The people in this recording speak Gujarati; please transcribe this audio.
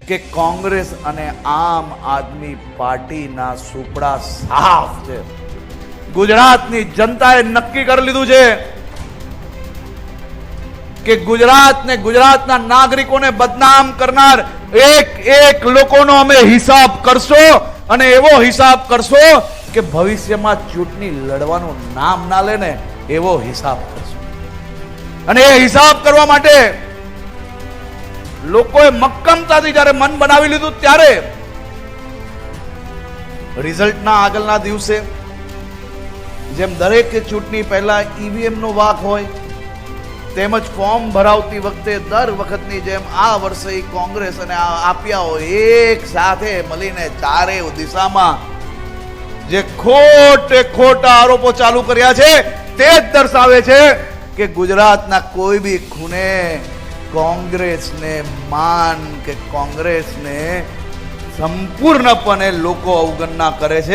કે કોંગ્રેસ અને આમ આદમી પાર્ટીના સુપડા સાફ છે. ગુજરાતની જનતાએ નક્કી કરી લીધું છે કે ગુજરાતને, ગુજરાતના નાગરિકોને બદનામ કરનાર એક લોકોનો અમે હિસાબ કરશો, અને એવો હિસાબ કરશો કે ભવિષ્યમાં ચૂંટણી લડવાનું નામ ના લે ને એવો હિસાબ કરશો. અને એ હિસાબ કરવા માટે લોકોએ મક્કમતાથી જ્યારે મન બનાવી લીધું, ત્યારે રિઝલ્ટના આગળના દિવસે જેમ દરેક ચૂંટણી પહેલા ઈવીએમ નો વાક હોય, તેમજ ફોર્મ ભરાવતી વખતે દર વખતની જેમ આ વર્ષે કોંગ્રેસ અને આપિયાઓ એક સાથે મળીને ચારે દિશામાં જે ખોટા આરોપો ચાલુ કર્યા છે, તે જ દર્શાવે છે કે ગુજરાતના કોઈ બી ખૂણે કોંગ્રેસને માન કે કોંગ્રેસને સંપૂર્ણપણે લોકો અવગણના કરે છે.